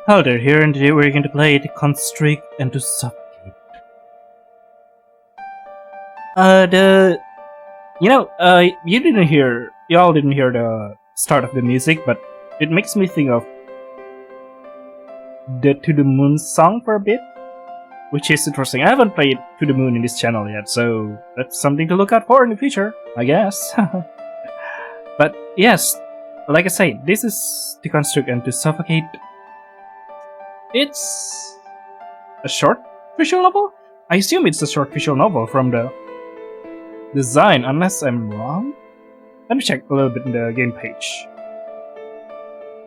Hello there, here and today we're going to play the Constrict and to Suffocate. You all didn't hear the start of the music, but it makes me think of the To the Moon song for a bit, which is interesting. I haven't played To the Moon in this channel yet, so that's something to look out for in the future, I guess. But yes, like I say, this is to Constrict and to Suffocate. It's a short visual novel? I assume it's a short visual novel from the design, unless I'm wrong. Let me check a little bit in the game page.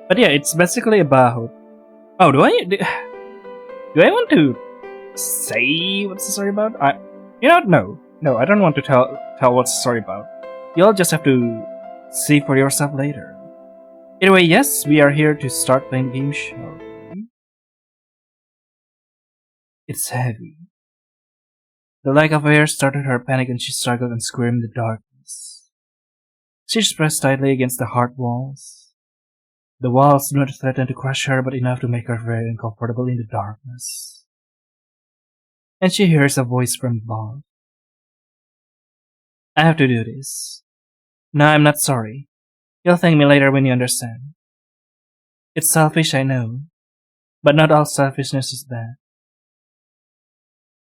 But yeah, it's basically about... Oh, do I want to say what's the story about? No, I don't want to tell what's the story about. You'll just have to see for yourself later. Anyway, yes, we are here to start playing the game show. It's heavy. The lack of air started her panic and she struggled and screamed in the darkness. She pressed tightly against the hard walls. The walls do not threaten to crush her, but enough to make her very uncomfortable in the darkness. And she hears a voice from above. I have to do this. No, I'm not sorry. You'll thank me later when you understand. It's selfish, I know, but not all selfishness is bad.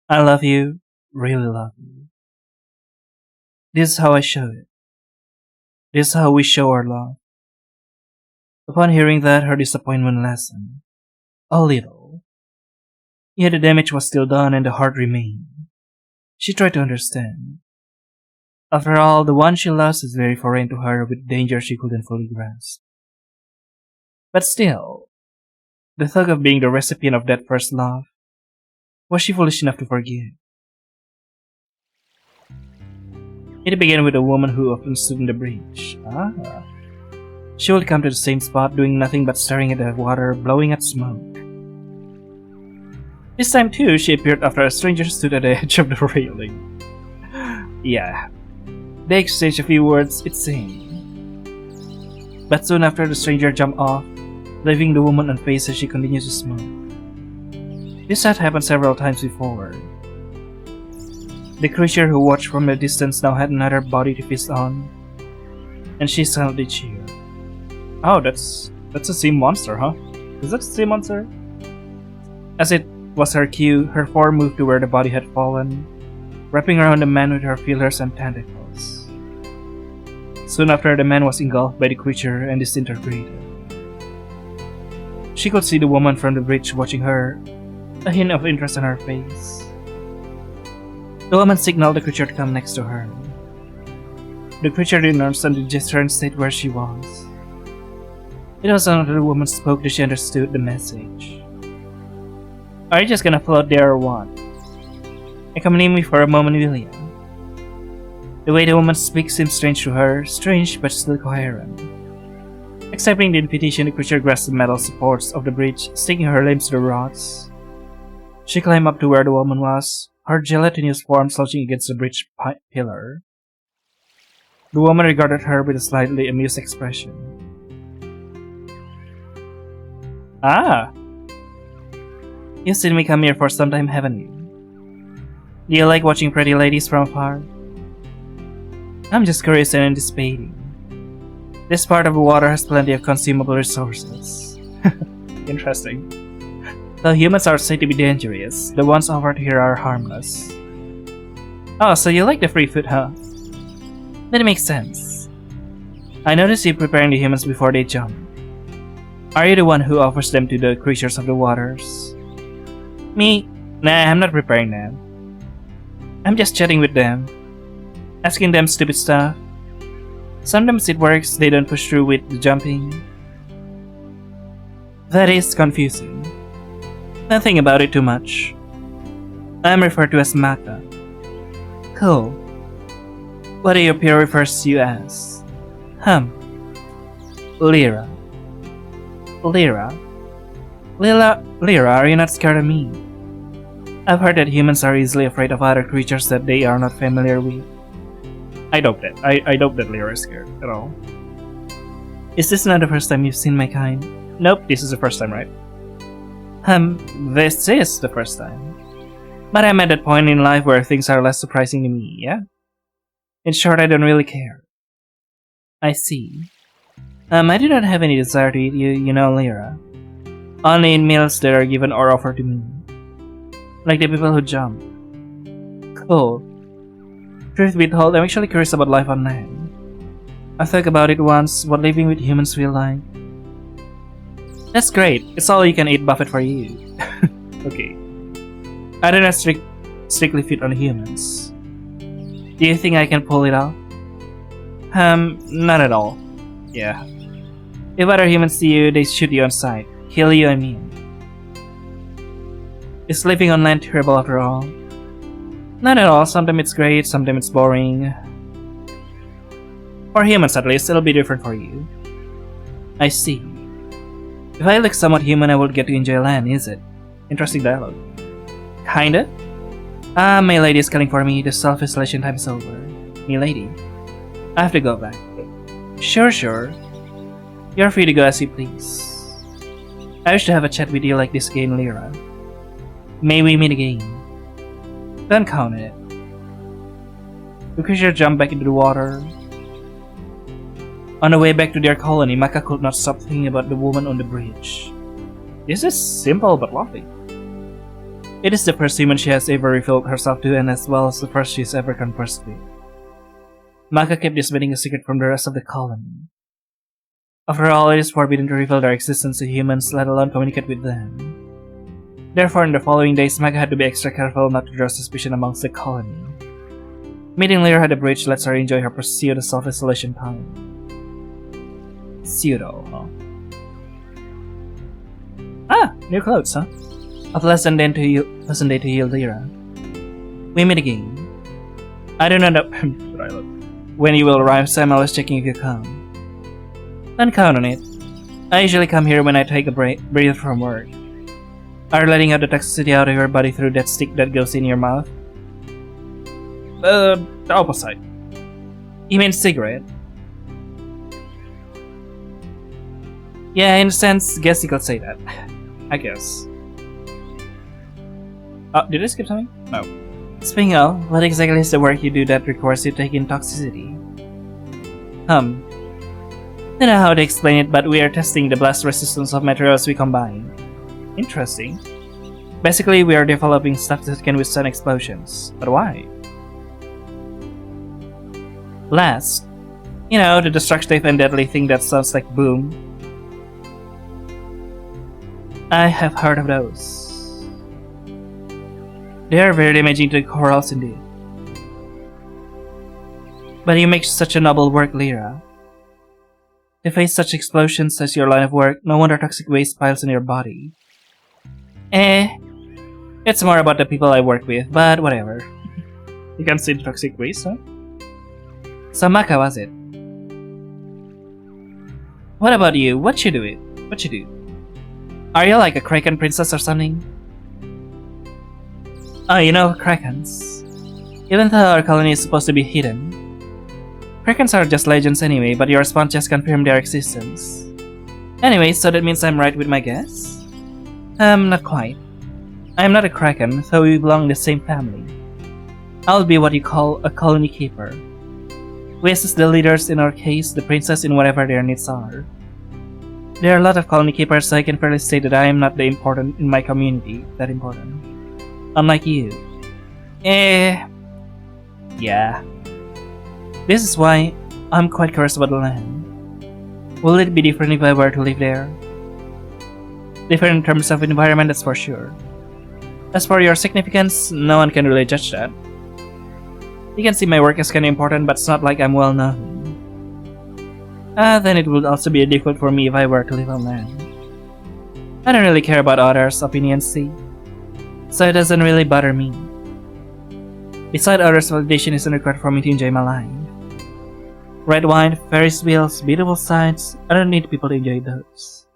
I love you, really love you. This is how I show it. This is how we show our love. Upon hearing that, her disappointment lessened. A little. Yet the damage was still done and the heart remained. She tried to understand. After all, the one she lost is very foreign to her with danger she couldn't fully grasp. But still, the thought of being the recipient of that first love, was she foolish enough to forgive? It began with a woman who often stood in the bridge. She would come to the same spot, doing nothing but staring at the water, blowing at smoke. This time too, she appeared after a stranger stood at the edge of the railing. Yeah, they exchanged a few words, it seemed. But soon after, the stranger jumped off, leaving the woman unfazed as she continued to smoke. This had happened several times before. The creature who watched from a distance now had another body to feast on, and she silently cheered. Oh, that's a sea monster, huh? Is that a sea monster? As it was her cue, her form moved to where the body had fallen, wrapping around the man with her feelers and tentacles. Soon after, the man was engulfed by the creature and disintegrated. She could see the woman from the bridge watching her, a hint of interest on her face. The woman signaled the creature to come next to her. The creature didn't understand the gesture and stayed where she was. It was after the woman spoke that she understood the message. Are you just gonna float there or what? Accompany me for a moment, will you? The way the woman speaks seemed strange to her, strange but still coherent. Accepting the invitation, the creature grasped the metal supports of the bridge, sticking her limbs to the rocks. She climbed up to where the woman was, her gelatinous form slouching against the bridge pillar. The woman regarded her with a slightly amused expression. Ah! You've seen me come here for some time, haven't you? Do you like watching pretty ladies from afar? I'm just curious and anticipating. This part of the water has plenty of consumable resources. Interesting. Though humans are said to be dangerous, the ones offered here are harmless. Oh, so you like the free food, huh? That makes sense. I noticed you preparing the humans before they jump. Are you the one who offers them to the creatures of the waters? Me? Nah, I'm not preparing them. I'm just chatting with them, asking them stupid stuff. Sometimes it works, they don't push through with the jumping. That is confusing. Don't think about it too much. I'm referred to as Maka. Cool. What do your peer refers to you as? Lyra. Lyra, are you not scared of me? I've heard that humans are easily afraid of other creatures that they are not familiar with. I doubt that. I doubt that Lyra is scared at all. Is this not the first time you've seen my kind? Nope, this is the first time, right? This is the first time. But I'm at that point in life where things are less surprising to me, yeah? In short, I don't really care. I see. I do not have any desire to eat you, Lyra. Only in meals that are given or offered to me. Like the people who jump. Cool. Truth be told, I'm actually curious about life on land. I thought about it once, what living with humans feel like. That's great. It's all you can eat buffet for you. Okay. I do not strictly fit on humans. Do you think I can pull it off? Not at all. Yeah. If other humans see you, they shoot you on sight. Kill you, I mean. Is living on land terrible after all? Not at all. Sometimes it's great, sometimes it's boring. For humans at least, it'll be different for you. I see. If I look somewhat human, I would get to enjoy land, is it? Interesting dialogue. Kinda? My lady is calling for me. The self-isolation time is over. Me lady. I have to go back. Sure. You're free to go as you please. I wish to have a chat with you like this again, Lyra. May we meet again. Don't count it. The creature jumped back into the water. On the way back to their colony, Maka could not stop thinking about the woman on the bridge. This is simple but lovely. It is the first human she has ever revealed herself to, and as well as the first she's ever conversed with. Maka kept this meeting a secret from the rest of the colony. After all, it is forbidden to reveal their existence to humans, let alone communicate with them. Therefore, in the following days, Maka had to be extra careful not to draw suspicion amongst the colony. Meeting Lyra at the bridge lets her enjoy her pursuit of self-isolation time. Pseudo, huh? Ah, new clothes, huh? A pleasant day to you, Lyra. We meet again. I do not know when you will arrive, so I'm always checking if you come. Don't count on it. I usually come here when I take a break from work. Are you letting out the toxicity out of your body through that stick that goes in your mouth? The opposite. You mean cigarette? Yeah, in a sense, guess you could say that. I guess. Did I skip something? No. Speaking of, what exactly is the work you do that requires you to take in toxicity? Don't know how to explain it, but we are testing the blast resistance of materials we combine. Interesting. Basically, we are developing stuff that can withstand explosions. But why? Blast? You know, the destructive and deadly thing that sounds like boom. I have heard of those. They are very damaging to the corals indeed. But you make such a noble work, Lyra. To face such explosions as your line of work, no wonder toxic waste piles in your body. It's more about the people I work with, but whatever. You can see the toxic waste, huh? So Maka was it? What about you? What you do? Are you like a Kraken princess or something? Oh, you know Krakens. Even though our colony is supposed to be hidden, Krakens are just legends anyway, but your response just confirmed their existence. Anyway, so that means I'm right with my guess? Not quite. I am not a Kraken, though we belong in the same family. I'll be what you call a colony keeper. We assist the leaders, in our case, the princess, in whatever their needs are. There are a lot of colony keepers, so I can fairly say that I am not that important in my community. Unlike you. Yeah. This is why I'm quite curious about the land. Will it be different if I were to live there? Different in terms of environment, that's for sure. As for your significance, no one can really judge that. You can see my work as kinda important, but it's not like I'm well known. Then it would also be difficult for me if I were to live on land. I don't really care about others' opinions, see? So it doesn't really bother me. Besides, others' validation isn't required for me to enjoy my life. Red wine, Ferris wheels, beautiful sights, I don't need people to enjoy those.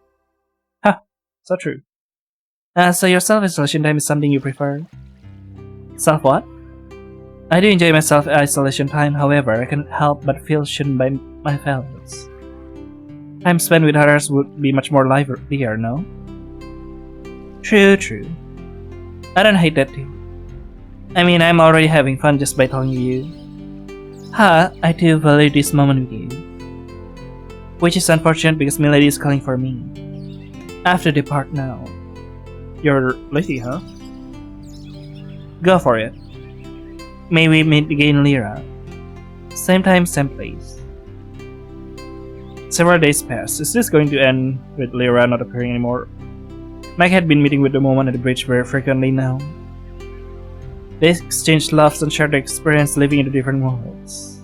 Ha! So true. So your self-isolation time is something you prefer? Self what? I do enjoy my self-isolation time, however, I can't help but feel shunned by my fellows. Time spent with others would be much more livelier, no? True. I don't hate that too. I mean, I'm already having fun just by telling you. I do value this moment with you. Which is unfortunate because Milady is calling for me. I have to depart now. You're lazy, huh? Go for it. May we meet again, Lyra. Same time, same place. Several days passed. Is this going to end with Lyra not appearing anymore? Mike had been meeting with the woman at the bridge very frequently now. They exchanged laughs and shared their experience living in the different worlds.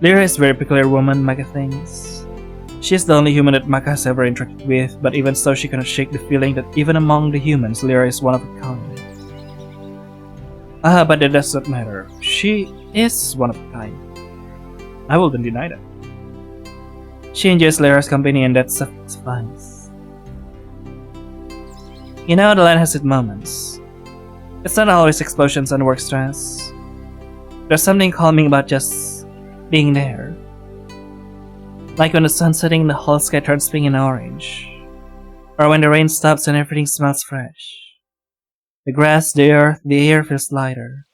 Lyra is a very peculiar woman, Maka thinks. She is the only human that Maka has ever interacted with, but even so she cannot shake the feeling that even among the humans, Lyra is one of a kind. But that does not matter. She is one of a kind. I wouldn't deny that. She enjoys Lyra's company and that suffices. You know, the land has its moments. It's not always explosions and work stress. There's something calming about just being there. Like when the sun's setting and the whole sky turns pink and orange. Or when the rain stops and everything smells fresh. The grass, the earth, the air feels lighter.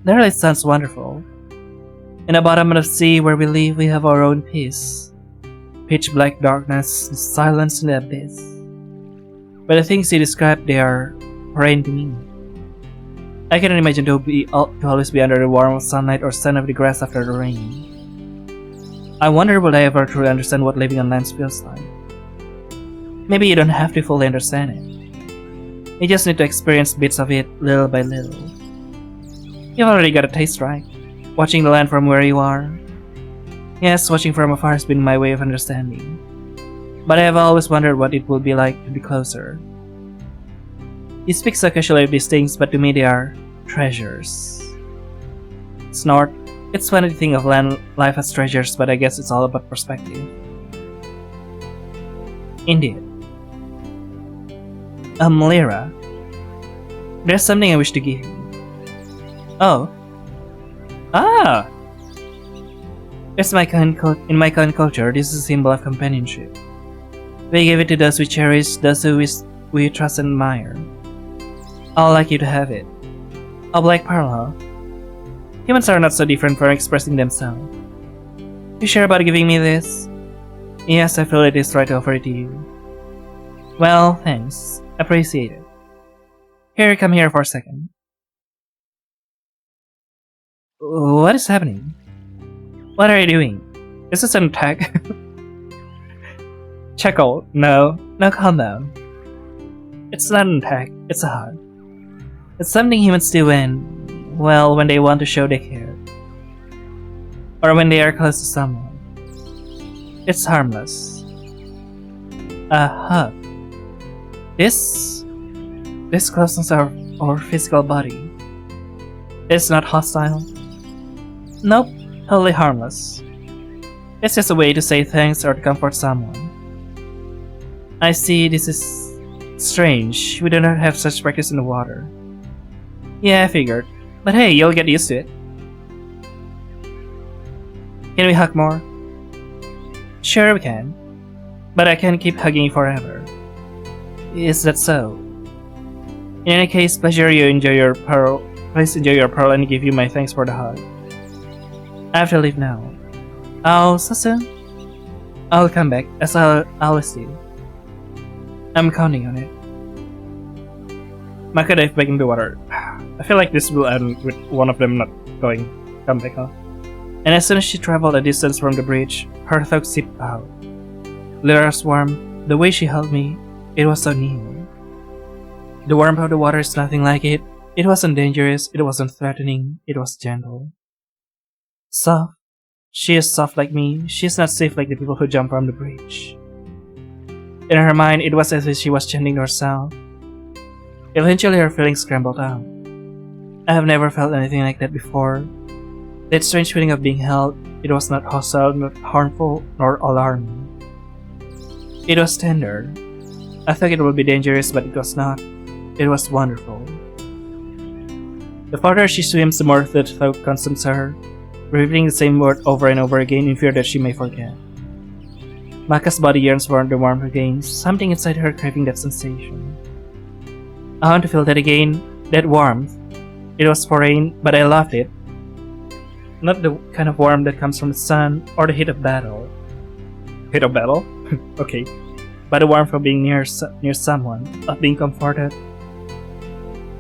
There it sounds wonderful. In the bottom of the sea where we live, we have our own peace. Pitch black darkness, the silence in the abyss. But the things you described, they are rain to me. I cannot imagine to always be under the warm sunlight or sun of the grass after the rain. I wonder will I ever truly understand what living on land feels like. Maybe you don't have to fully understand it. You just need to experience bits of it little by little. You've already got a taste, right? Watching the land from where you are. Yes, watching from afar has been my way of understanding. But I have always wondered what it would be like to be closer. You speak so casually of these things, but to me they are treasures. Snort. It's funny to think of land life as treasures, but I guess it's all about perspective. Indeed. Lyra. There's something I wish to give you. Oh. It's in my kind culture, this is a symbol of companionship. We give it to those we cherish, those who we trust and admire. I'd like you to have it. A black pearl, huh? Humans are not so different from expressing themselves. You sure about giving me this? Yes, I feel it is right to offer it to you. Well, thanks. Appreciate it. Here, come here for a second. What is happening? What are you doing? Is this an attack? Chuckle. No, calm down. It's not an attack, it's a hug. It's something humans do when they want to show they care. Or when they are close to someone. It's harmless. A hug. This closeness of our physical body. It's not hostile. Nope, totally harmless. It's just a way to say thanks or to comfort someone. I see this is strange. We do not have such practice in the water. Yeah, I figured. But hey, you'll get used to it. Can we hug more? Sure we can. But I can't keep hugging you forever. Is that so? In any case, please enjoy your pearl and give you my thanks for the hug. I have to leave now. Oh, so soon? I'll come back, as I always do. I'm counting on it. Maka dived back into the water. I feel like this will end with one of them not come back, huh? And as soon as she traveled a distance from the bridge, her thoughts seeped out. Lyra's warmth, the way she held me, it was so new. The warmth of the water is nothing like it. It wasn't dangerous, it wasn't threatening, it was gentle. Soft. She is soft like me, she is not safe like the people who jump from the bridge. In her mind, it was as if she was chanting herself. Eventually her feelings scrambled out. I have never felt anything like that before. That strange feeling of being held, it was not hostile, not harmful, nor alarming. It was tender. I thought it would be dangerous, but it was not. It was wonderful. The farther she swims, the more that thought consumes her, repeating the same word over and over again in fear that she may forget. Maka's body yearns for the warmth again, something inside her craving that sensation. I want to feel that again, that warmth. It was foreign, but I loved it. Not the kind of warmth that comes from the sun or the heat of battle. Heat of battle? Okay. But the warmth of being near someone, of being comforted.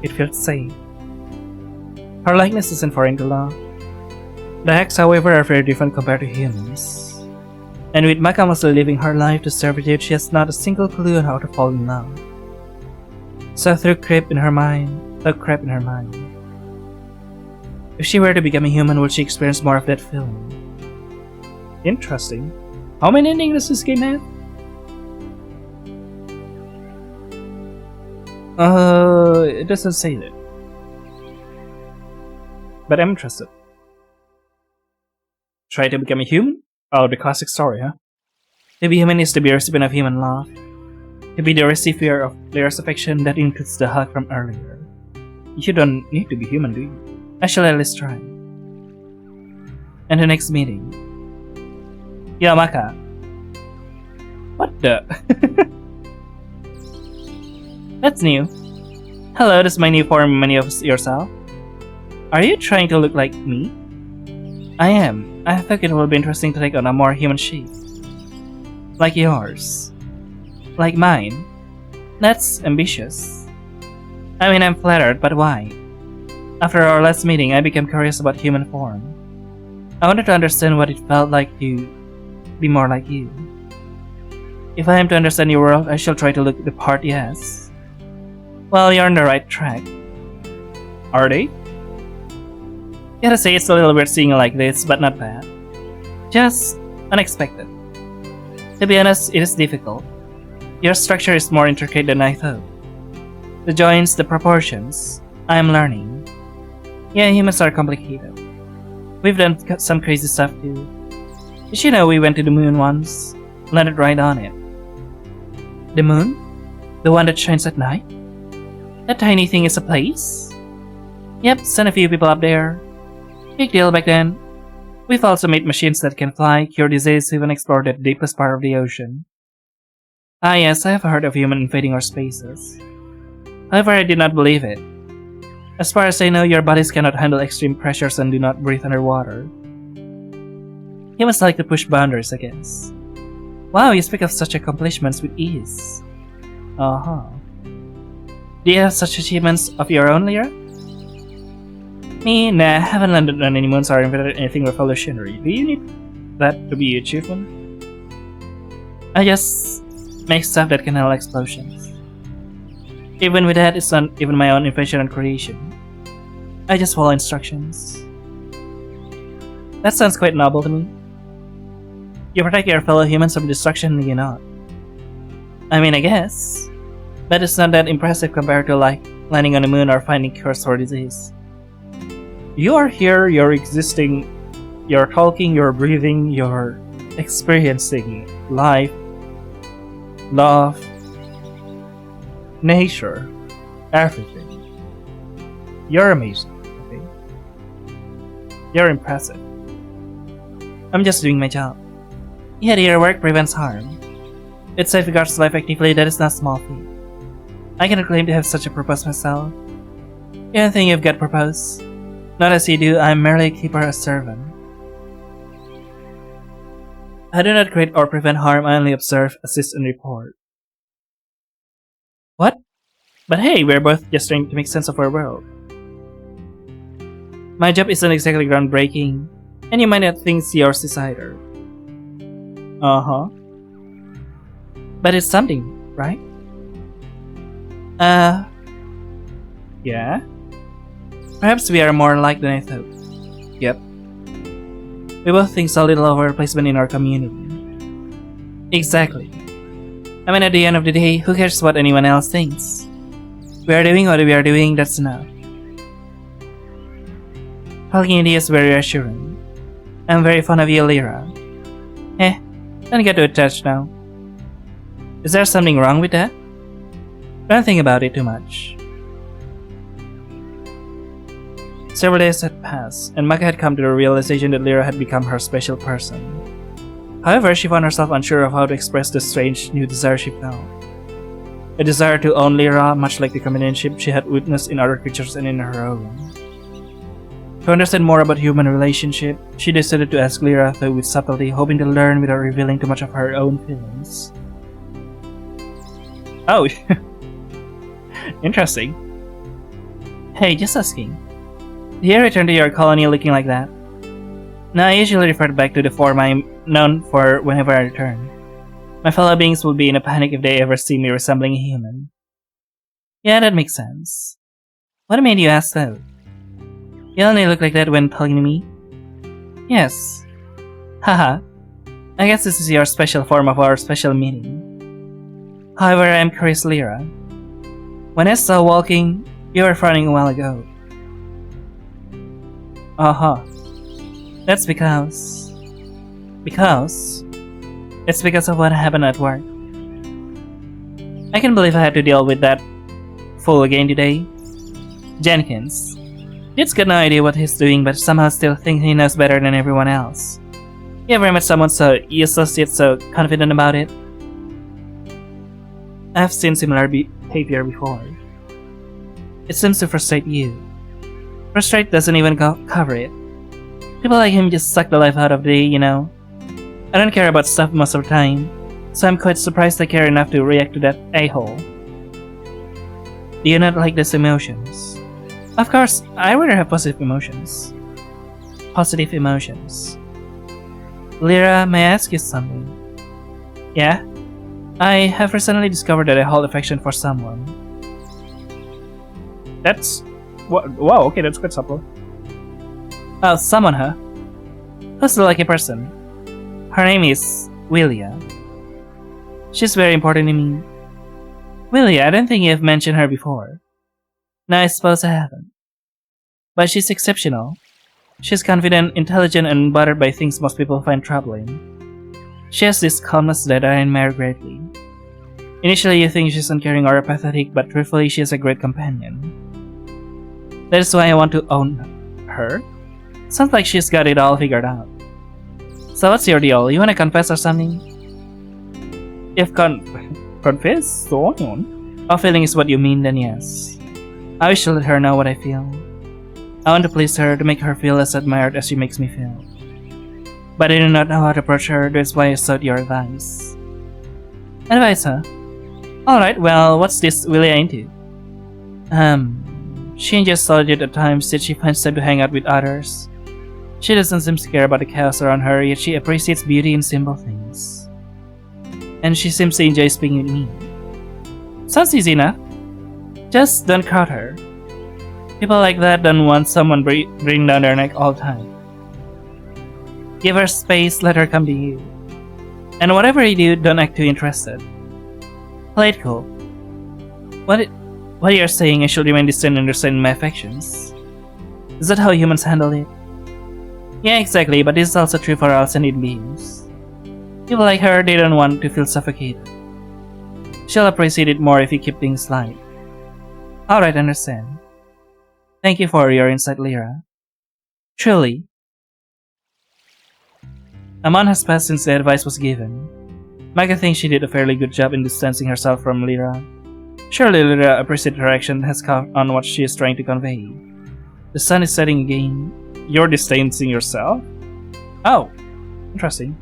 It felt safe. Her likeness isn't foreign to love. The acts, however, are very different compared to humans. And with Maka mostly living her life to servitude, she has not a single clue on how to fall in love. So thought crept in her mind. If she were to become a human, would she experience more of that feeling? Interesting. How many endings does this game have? It doesn't say that. But I'm interested. Try to become a human? Oh, the classic story, huh? To be human is to be a recipient of human love. To be the receiver of Lyra's affection, that includes the hug from earlier. You don't need to be human, do you? Actually, let's try. And the next meeting. Yo, Maka. What the? That's new. Hello, this is my new form, many of yourself. Are you trying to look like me? I am. I thought it would be interesting to take on a more human shape. Like yours. Like mine. That's ambitious. I mean, I'm flattered, but why? After our last meeting, I became curious about human form. I wanted to understand what it felt like to be more like you. If I am to understand your world, I shall try to look the part, yes. Well, you're on the right track. Are they? Gotta say, it's a little weird seeing you like this, but not bad. Just unexpected. To be honest, it is difficult. Your structure is more intricate than I thought. The joints, the proportions. I am learning. Yeah, humans are complicated. We've done some crazy stuff too. Did you know we went to the moon once? Landed right on it. The moon? The one that shines at night? That tiny thing is a place? Yep, sent a few people up there. Big deal back then. We've also made machines that can fly, cure disease, even explore the deepest part of the ocean. Ah yes, I have heard of humans invading our spaces. However, I did not believe it. As far as I know, your bodies cannot handle extreme pressures and do not breathe underwater. Humans like to push boundaries, I guess. Wow, you speak of such accomplishments with ease. Uh-huh. Do you have such achievements of your own, Lyra? Me? Nah, I haven't landed on any moons or invented anything revolutionary. Do you need that to be an achievement? I just make stuff that can handle explosions. Even with that, it's not even my own invention and creation. I just follow instructions. That sounds quite noble to me. You protect your fellow humans from destruction, you not. I mean, I guess. But it's not that impressive compared to like landing on the moon or finding cures for disease. You are here, you're existing, you're talking, you're breathing, you're experiencing life, love, nature, everything. You're amazing, okay? You're impressive. I'm just doing my job. Yet your work prevents harm. It safeguards life actively, that is not small feat. I cannot claim to have such a purpose myself. You don't think you've got purpose? Not as you do, I am merely a keeper, a servant. I do not create or prevent harm, I only observe, assist, and report. What? But hey, we're both just trying to make sense of our world. My job isn't exactly groundbreaking, and you might not think yours is either. Uh-huh. But it's something, right? Yeah? Perhaps we are more alike than I thought. Yep. We both think so little of our placement in our community. Exactly. I mean, at the end of the day, who cares what anyone else thinks? We are doing what we are doing, that's enough. Talking to you is very reassuring. I'm very fond of you, Lyra. Don't get too attached now. Is there something wrong with that? Don't think about it too much. Several days had passed, and Maka had come to the realization that Lyra had become her special person. However, she found herself unsure of how to express the strange new desire she felt. A desire to own Lyra, much like the companionship she had witnessed in other creatures and in her own. To understand more about human relationship, she decided to ask Lyra, though with subtlety, hoping to learn without revealing too much of her own feelings. Oh, interesting. Hey, just asking. Do you return to your colony looking like that? No, I usually refer back to the form I'm known for whenever I return. My fellow beings will be in a panic if they ever see me resembling a human. Yeah, that makes sense. What made you ask though? You only look like that when talking to me? Yes. Haha. I guess this is your special form of our special meeting. However, I am curious, Lyra. When I saw walking, you were frowning a while ago. That's because... It's because of what happened at work. I can't believe I had to deal with that fool again today. Jenkins. Dude's got no idea what he's doing but somehow still thinks he knows better than everyone else. You ever met someone so useless yet so confident about it? I've seen similar behavior before. It seems to frustrate you. Frustrate doesn't even cover it. People like him just suck the life out of the day, you know. I don't care about stuff most of the time, so I'm quite surprised I care enough to react to that a-hole. Do you not like these emotions? Of course, I rather have positive emotions. Positive emotions. Lyra, may I ask you something? Yeah? I have recently discovered that I hold affection for someone. That's... Wow, okay, that's quite subtle. Oh, someone, huh? Who's the lucky person? Her name is Willia. She's very important to me. Willia, I don't think you've mentioned her before. No, I suppose I haven't. But she's exceptional. She's confident, intelligent, and unbothered by things most people find troubling. She has this calmness that I admire greatly. Initially, you think she's uncaring or apathetic, but truthfully, she is a great companion. That is why I want to own her. Sounds like she's got it all figured out. So what's your deal? You wanna confess or something? If confess? So on. If feeling is what you mean, then yes. I wish to let her know what I feel. I want to please her, to make her feel as admired as she makes me feel. But I do not know how to approach her, that's why I sought your advice. Advice, huh? Alright, well, what's this Willia into? She enjoys solitude at times, yet she finds time to hang out with others. She doesn't seem to care about the chaos around her, yet she appreciates beauty in simple things. And she seems to enjoy speaking with me. Sounds easy enough. Just don't crowd her. People like that don't want someone breathing down their neck all the time. Give her space, let her come to you. And whatever you do, don't act too interested. Play it cool. What you're saying, I should remain distant and understand my affections. Is that how humans handle it? Yeah, exactly, but this is also true for all sentient beings. People like her, they don't want to feel suffocated. She'll appreciate it more if you keep things light. Alright, understand. Thank you for your insight, Lyra. Truly. A month has passed since the advice was given. Micah thinks she did a fairly good job in distancing herself from Lyra. Surely Lyra appreciates her action has caught on what she is trying to convey. The sun is setting again. You're distancing yourself? Oh, interesting.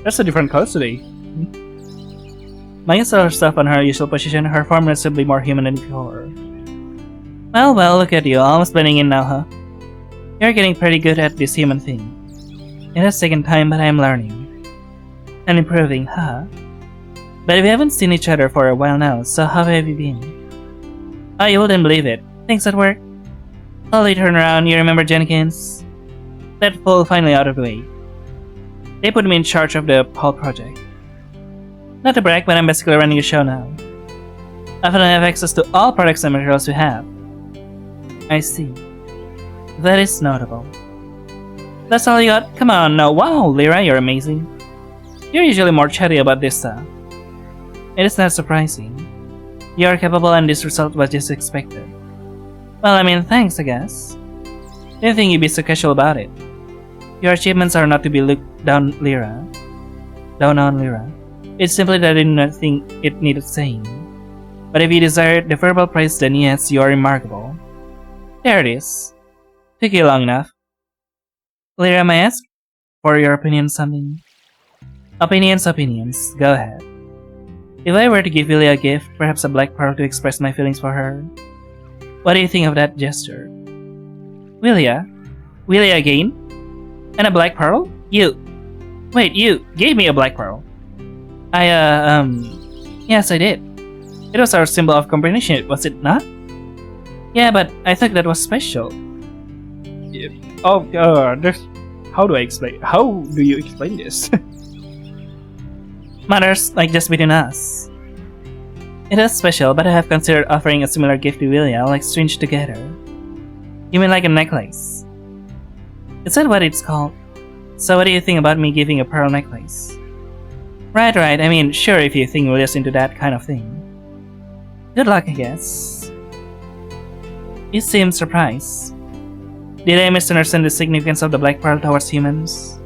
That's a different clothes today. Maya saw herself on her usual position, her form noticeably more human than before. Well, look at you, almost blending in now, huh? You're getting pretty good at this human thing. It has taken time, but I am learning. And improving, huh? But we haven't seen each other for a while now, so how have you been? Oh, you wouldn't believe it. Things at work. Slowly turn around, you remember Jenkins? That fool finally out of the way. They put me in charge of the whole project. Not to brag, but I'm basically running the show now. I finally have access to all products and materials we have. I see. That is notable. That's all you got? Come on, no. Wow, Lyra, you're amazing. You're usually more chatty about this stuff. It is not surprising. You are capable and this result was just expected. Well, I mean, thanks, I guess. Didn't think you'd be so casual about it. Your achievements are not to be looked down on, Lyra. It's simply that I do not think it needed saying. But if you desire the verbal praise, then yes, you are remarkable. There it is. Took you long enough. Lyra, may I ask for your opinion on something? Opinions. Go ahead. If I were to give Willia a gift, perhaps a black pearl to express my feelings for her, what do you think of that gesture? Willia? Willia again? And a black pearl? You gave me a black pearl. Yes, I did. It was our symbol of comprehension, was it not? Yeah, but I thought that was special. How do you explain this? Matters like just between us. It is special, but I have considered offering a similar gift to Willia, like Strange Together. You mean like a necklace? Is that what it's called? So what do you think about me giving a pearl necklace? Right, I mean, sure, if you think Willia's into that kind of thing. Good luck, I guess. You seem surprised. Did I misunderstand the significance of the black pearl towards humans?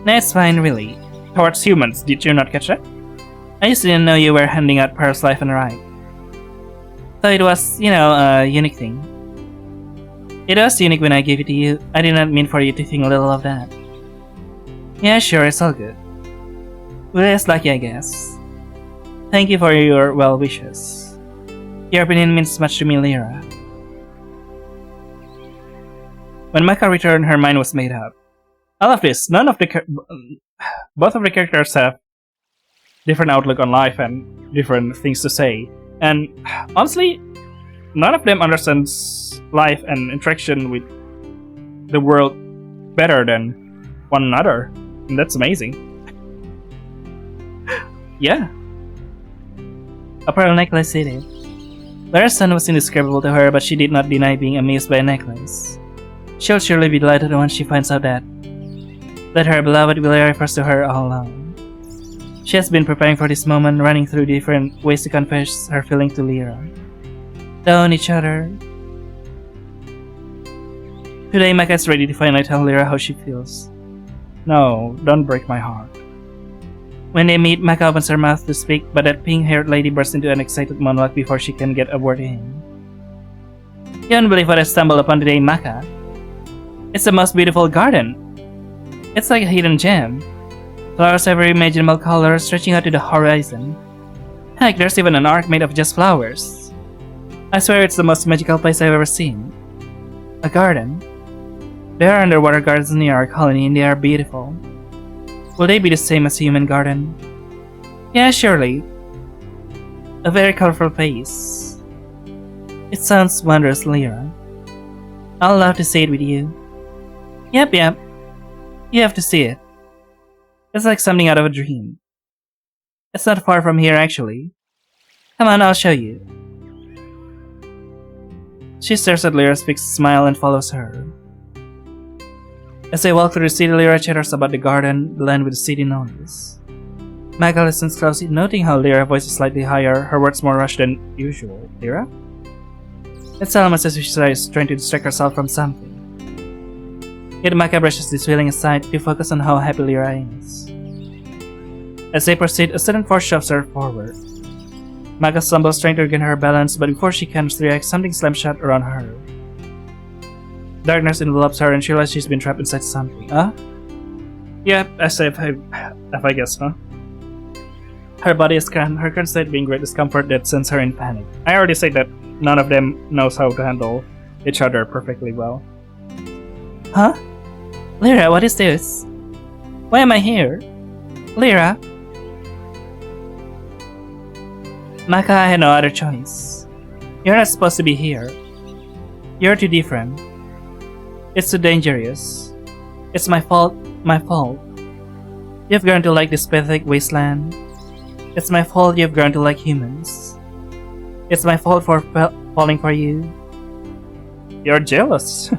No, it's fine, really. Towards humans, did you not catch that? I just didn't know you were handing out pearls left and right. So it was, a unique thing. It was unique when I gave it to you. I did not mean for you to think little of that. Yeah, sure, it's all good. Well, it's lucky, I guess. Thank you for your well wishes. Your opinion means much to me, Lyra. When Maka returned, her mind was made up. I love this. Both of the characters have different outlook on life and different things to say. And honestly, none of them understands life and interaction with the world better than one another. And that's amazing. Yeah. A pearl necklace it is. Lyra's son was indescribable to her, but she did not deny being amazed by a necklace. She'll surely be delighted once she finds out that her beloved Willia refers to her all along. She has been preparing for this moment, running through different ways to confess her feelings to Lyra. Down each other. Today, Maka is ready to finally tell Lyra how she feels. No, don't break my heart. When they meet, Maka opens her mouth to speak, but that pink-haired lady bursts into an excited monologue before she can get a word in. You don't believe what I stumbled upon today, Maka. It's the most beautiful garden. It's like a hidden gem. Flowers of every imaginable color stretching out to the horizon. Heck, there's even an ark made of just flowers. I swear it's the most magical place I've ever seen. A garden. There are underwater gardens near our colony and they are beautiful. Will they be the same as a human garden? Yeah, surely. A very colorful place. It sounds wondrous, Lyra. I'll love to see it with you. Yep. You have to see it. It's like something out of a dream. It's not far from here, actually. Come on, I'll show you. She stares at Lyra's fixed smile and follows her. As they walk through the city, Lyra chatters about the garden, the land with the city noise. Maka listens closely, noting how Lyra's voice is slightly higher, her words more rushed than usual. Lyra? It's almost as if she's trying to distract herself from something. Yet Maka brushes this feeling aside to focus on how happy Lyra is. As they proceed, a sudden force shoves her forward. Maka stumbles, trying to regain her balance, but before she can react, something slams shut around her. Darkness envelops her and she realizes she's been trapped inside something. Yeah, as if I guess, huh? Her body is cramped, her current state being great discomfort that sends her in panic. I already said that none of them knows how to handle each other perfectly well. Huh? Lyra, what is this? Why am I here? Lyra? Maka, I had no other choice. You're not supposed to be here. You're too different. It's too dangerous. It's my fault. You've grown to like this pathetic wasteland. It's my fault you've grown to like humans. It's my fault for falling for you. You're jealous.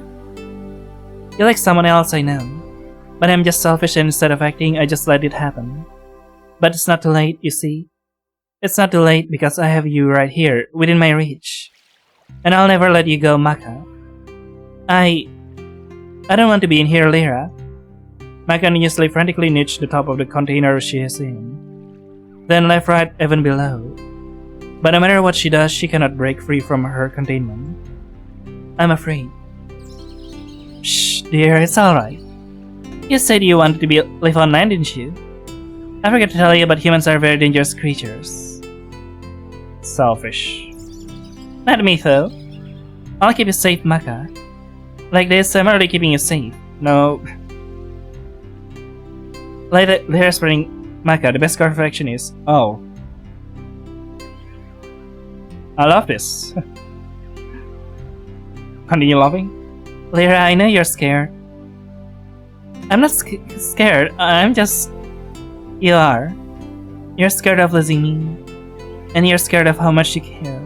You like someone else, I know. But I'm just selfish and instead of acting, I just let it happen. But it's not too late, you see. It's not too late because I have you right here, within my reach. And I'll never let you go, Maka. I don't want to be in here, Lyra. Maka continuously frantically nudged the top of the container she is in. then left, right, even below. But no matter what she does, she cannot break free from her containment. I'm afraid. Shh, dear, it's alright. You said you wanted to live on land, didn't you? I forgot to tell you, but humans are very dangerous creatures. Selfish. Not me, though. I'll keep you safe, Maka. Like this, I'm already keeping you safe. No. Later spring, Maka, the best course of action is... Oh. I love this. Continue loving? Lyra, I know you're scared. I'm not scared, I'm just... You are. You're scared of losing me. And you're scared of how much you care.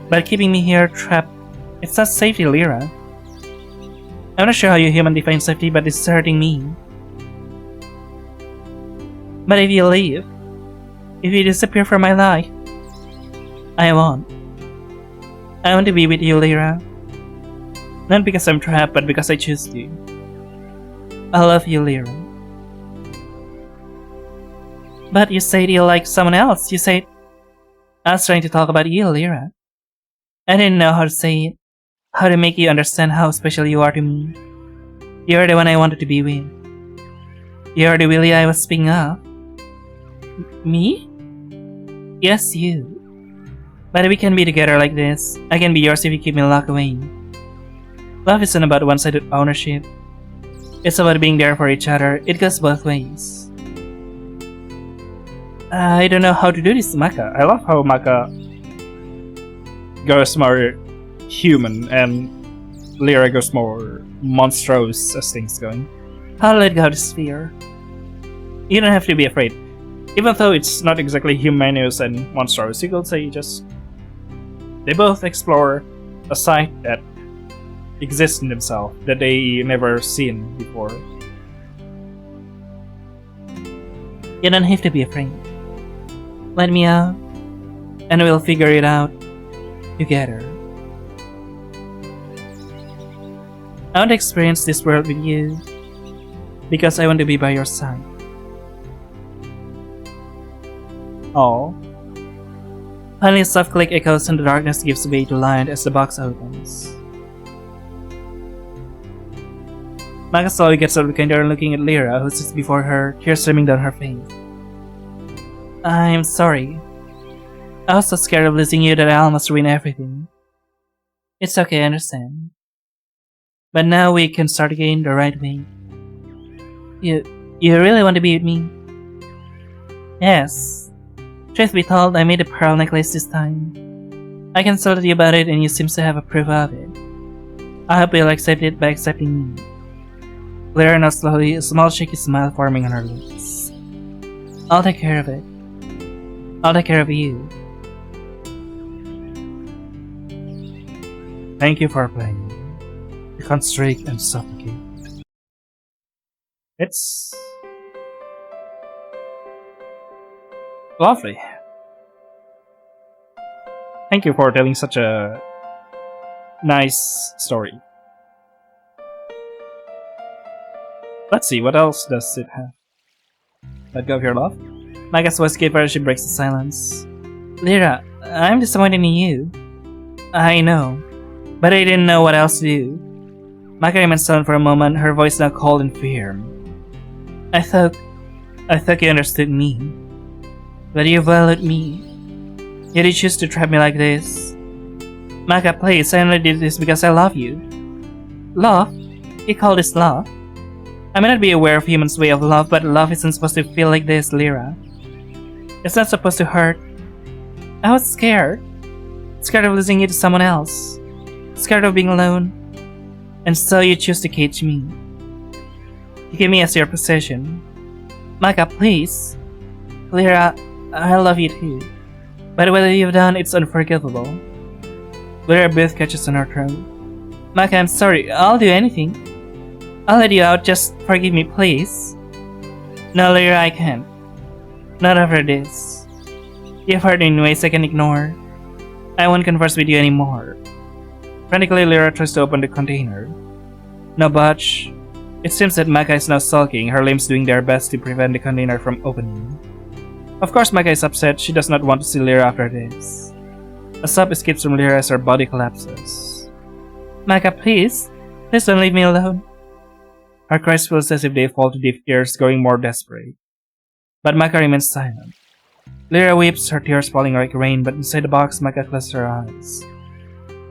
But keeping me here trapped, it's not safety, Lyra. I'm not sure how you human define safety, but it's hurting me. But if you leave, if you disappear from my life, I won't. I want to be with you, Lyra. Not because I'm trapped, but because I choose to. I love you, Lyra. But you said you like someone else. You said... I was trying to talk about you, Lyra. I didn't know how to say it. How to make you understand how special you are to me. You're the one I wanted to be with. You're the Willie I was speaking of. Me? Yes, you. But we can be together like this. I can be yours if you keep me locked away. Love isn't about one-sided ownership. It's about being there for each other. It goes both ways. I don't know how to do this, Maka. I love how Maka goes more human and Lyra goes more monstrous as things going. I'll let go of this fear. You don't have to be afraid. Even though it's not exactly humanous and monstrous, you could say just... They both explore a side that exists in themselves that they never seen before. You don't have to be afraid. Let me out, and we'll figure it out together. I want to experience this world with you because I want to be by your side. Oh. Finally, a soft click echoes and the darkness gives way to light as the box opens. Maka slowly gets out of the container looking at Lyra, who sits before her, tears streaming down her face. I'm sorry. I was so scared of losing you that I almost ruined everything. It's okay, I understand. But now we can start again the right way. You really want to be with me? Yes. Truth be told, I made a pearl necklace this time. I consulted you about it and you seem to have a proof of it. I hope you'll accept it by accepting me. Lyra nods slowly, a small shaky smile forming on her lips. I'll take care of it. I'll take care of you. Thank you for playing. Constrict and Suffocate. It's lovely. Thank you for telling such a nice story. Let's see, what else does it have? Let go of your love? Maka's voice gave her as she breaks the silence. Lyra, I'm disappointed in you. I know, but I didn't know what else to do. Maka remained silent for a moment, her voice now cold and firm. I thought you understood me. But you valued me. Yet you choose to trap me like this. Maka, please, I only did this because I love you. Love? You call this love? I may not be aware of humans' way of love, but love isn't supposed to feel like this, Lyra. It's not supposed to hurt. I was scared. Scared of losing you to someone else. Scared of being alone. And so you choose to cage me. You keep me as your possession. Maka, please. Lyra, I love you too. But what you've done, it's unforgivable. Lyra breath catches on her throat. Maka, I'm sorry. I'll do anything. I'll let you out. Just forgive me, please. No, Lyra, I can't. Not after this. You've hurt me in ways I can ignore. I won't converse with you anymore. Frantically, Lyra tries to open the container. No budge. It seems that Maka is now sulking, her limbs doing their best to prevent the container from opening. Of course, Maka is upset. She does not want to see Lyra after this. A sob escapes from Lyra as her body collapses. Maka, please. Please don't leave me alone. Her cries feels as if they fall to deaf ears, growing more desperate. But Maka remains silent. Lyra weeps, her tears falling like rain, but inside the box, Maka closes her eyes,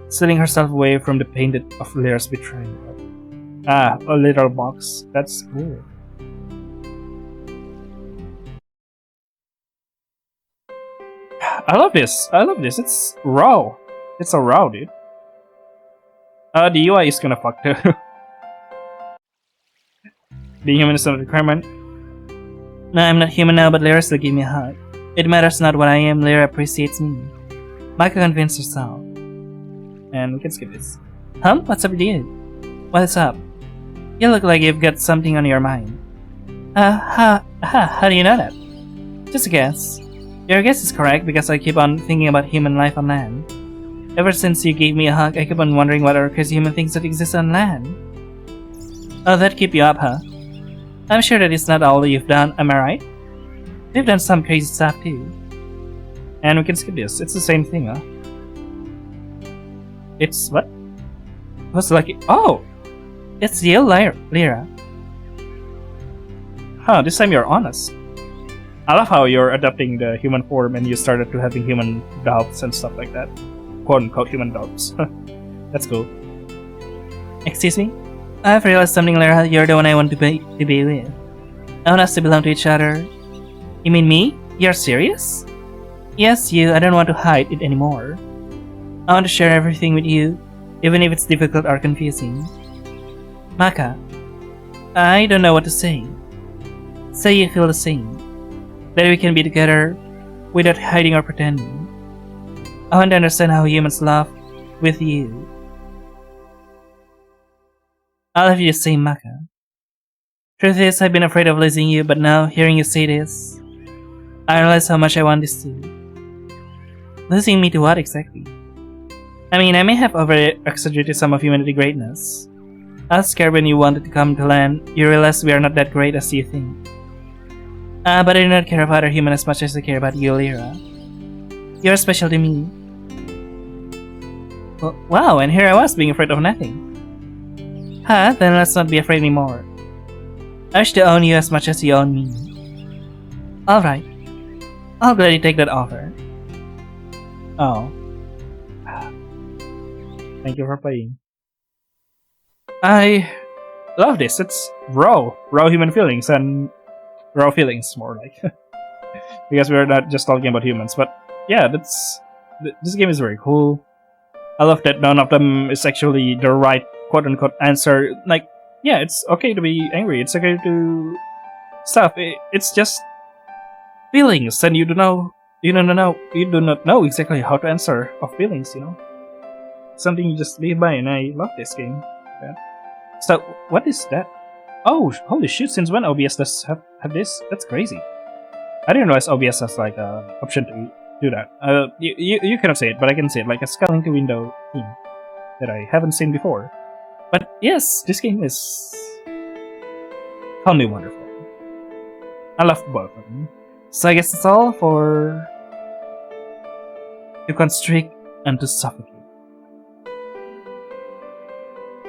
sealing herself away from the pain of Lyra's betrayal. Ah, a little box. That's cool. I love this. It's raw. It's so raw, dude. The UI is gonna fuck too. Being human is not a requirement. No, I'm not human now, but Lyra still gave me a hug. It matters not what I am, Lyra appreciates me. Maka convinced herself. And we can skip this. What's up with you? What's up? You look like you've got something on your mind. How do you know that? Just a guess. Your guess is correct because I keep on thinking about human life on land. Ever since you gave me a hug, I keep on wondering what are crazy human things that exist on land. Oh, that keep you up, huh? I'm sure that is not all you've done, am I right? You've done some crazy stuff too. And we can skip this. It's the same thing, huh? It's what? What's like? Oh! It's you, Lyra. Huh, this time you're honest. I love how you're adopting the human form and you started to having human doubts and stuff like that. Quote-unquote human doubts. That's cool. Excuse me? I've realized something, Lyra. You're the one I want to be with. I want us to belong to each other. You mean me? You're serious? Yes, you. I don't want to hide it anymore. I want to share everything with you, even if it's difficult or confusing. Maka, I don't know what to say. Say you feel the same. That we can be together without hiding or pretending. I want to understand how humans love with you. I love you the same, Maka. Truth is, I've been afraid of losing you, but now, hearing you say this, I realize how much I want this too. Losing me to what exactly? I mean, I may have over-exaggerated some of humanity greatness. I was scared when you wanted to come to land, you realized we are not that great as you think. But I do not care about other humans as much as I care about you, Lyra. You're special to me. Well, wow, and here I was being afraid of nothing. Then let's not be afraid anymore. I wish to own you as much as you own me. Alright. I'll gladly take that offer. Oh. Thank you for playing. I love this. It's raw human feelings and raw feelings more like. Because we're not just talking about humans, but yeah, this game is very cool. I love that none of them is actually the right quote-unquote answer. Like, yeah, it's okay to be angry. It's okay to stuff. It's just feelings, and you do not know exactly how to answer of feelings. You know, something you just live by, and I love this game. Yeah. So, what is that? Oh, holy shit! Since when OBS does have this? That's crazy. I didn't realize OBS has like a option to do that. You cannot say it, but I can say it, like a scaling to window thing that I haven't seen before. But yes, this game is totally wonderful. I love both of them. So I guess that's all for to Constrict and to Suffocate.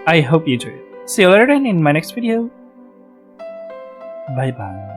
I hope you enjoyed it. See you later then in my next video. Bye bye.